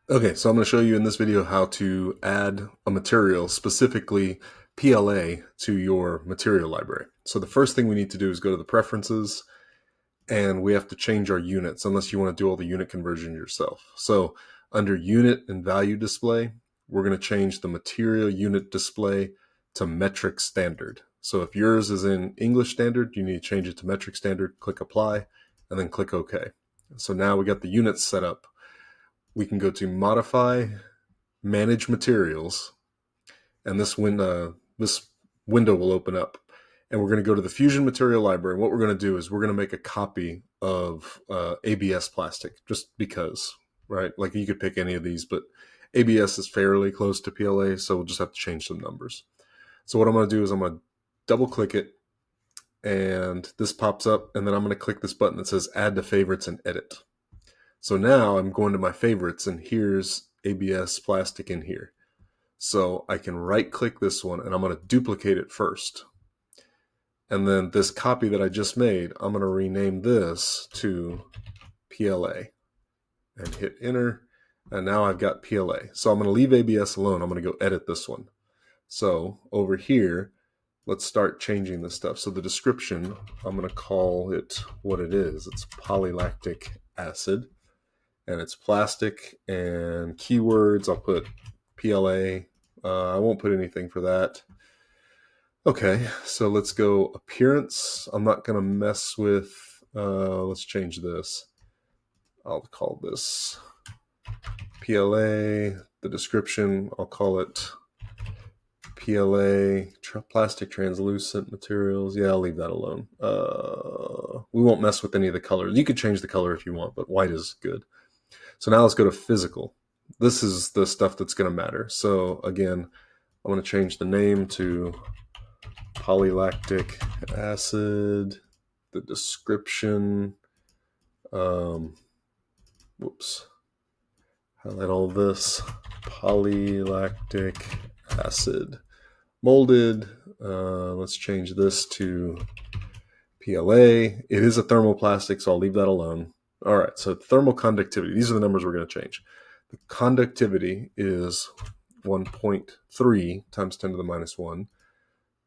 Okay, so I'm going to show you in this video how to add a material, specifically PLA, to your material library. So the first thing we need to do is go to the preferences, and we have to change our units unless you want to do all the unit conversion yourself. So under unit and value display, we're going to change the material unit display to metric standard. So if yours is in English standard, you need to change it to metric standard, click apply, and then click OK. So now we got the units set up. We can go to modify, manage materials, and this window will open up. And we're going to go to the Fusion Material Library. What we're going to do is we're going to make a copy of ABS plastic, just because, right? Like you could pick any of these, but ABS is fairly close to PLA, so we'll just have to change some numbers. So what I'm going to do is I'm going to double click it, and this pops up, and then I'm going to click this button that says Add to Favorites and Edit. So now I'm going to my favorites, and here's ABS plastic in here. So I can right click this one, and I'm going to duplicate it first. And then this copy that I just made, I'm going to rename this to PLA and hit enter. And now I've got PLA. So I'm going to leave ABS alone. I'm going to go edit this one. So over here, let's start changing this stuff. So the description, I'm going to call it what it is. It's polylactic acid, and it's plastic. And keywords, I'll put PLA. I won't put anything for that. Okay, so let's go appearance. I'm not going to mess with, let's change this. I'll call this PLA. The description, I'll call it PLA, plastic translucent materials. Yeah, I'll leave that alone. We won't mess with any of the colors. You could change the color if you want, but white is good. So now let's go to physical. This is the stuff that's going to matter. So again, I'm going to change the name to polylactic acid, the description, highlight all this, polylactic acid, molded, let's change this to PLA. It is a thermoplastic, so I'll leave that alone. All right, so thermal conductivity, these are the numbers we're going to change. The conductivity is 1.3 times 10 to the minus 1.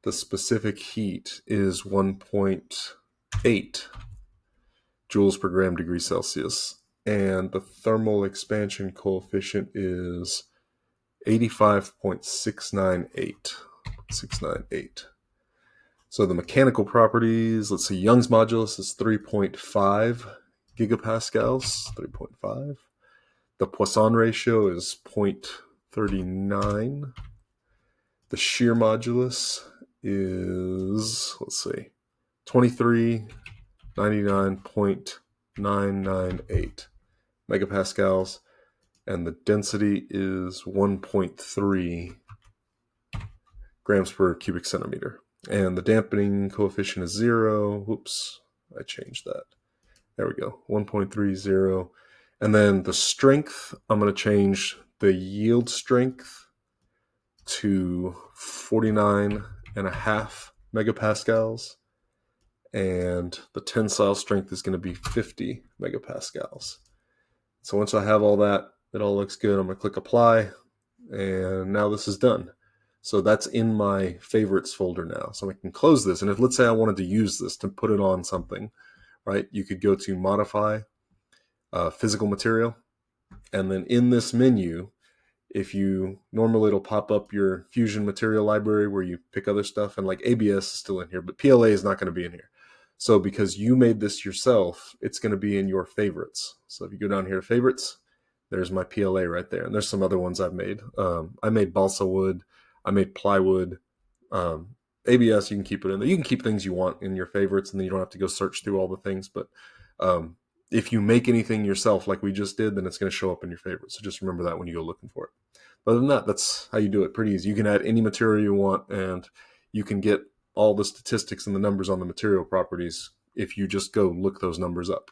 The specific heat is 1.8 joules per gram degree Celsius. And the thermal expansion coefficient is 85.698. So the mechanical properties, let's see, Young's modulus is 3.5 gigapascals, 3.5. The Poisson ratio is 0.39. The shear modulus is, let's see, 2399.998 megapascals, and the density is 1.3 grams per cubic centimeter. And the dampening coefficient is 0. Whoops, I changed that. There we go, 1.30. And then the strength, I'm going to change the yield strength to 49.5 megapascals, and the tensile strength is going to be 50 megapascals. So once I have all that, it all looks good. I'm going to click apply, and now this is done. So that's in my favorites folder now. So I can close this, and if, let's say I wanted to use this to put it on something, right, you could go to modify, physical material, and then in this menu, if you normally, it'll pop up your Fusion Material Library where you pick other stuff, and like ABS is still in here, but PLA is not going to be in here. So because you made this yourself, it's going to be in your favorites. So if you go down here to favorites, there's my PLA right there. And there's some other ones I've made. I made balsa wood. I made plywood. ABS, you can keep it in there. You can keep things you want in your favorites, and then you don't have to go search through all the things. But if you make anything yourself like we just did, then it's going to show up in your favorites. So just remember that when you go looking for it. But other than that, that's how you do it. Pretty easy. You can add any material you want, and you can get all the statistics and the numbers on the material properties if you just go look those numbers up.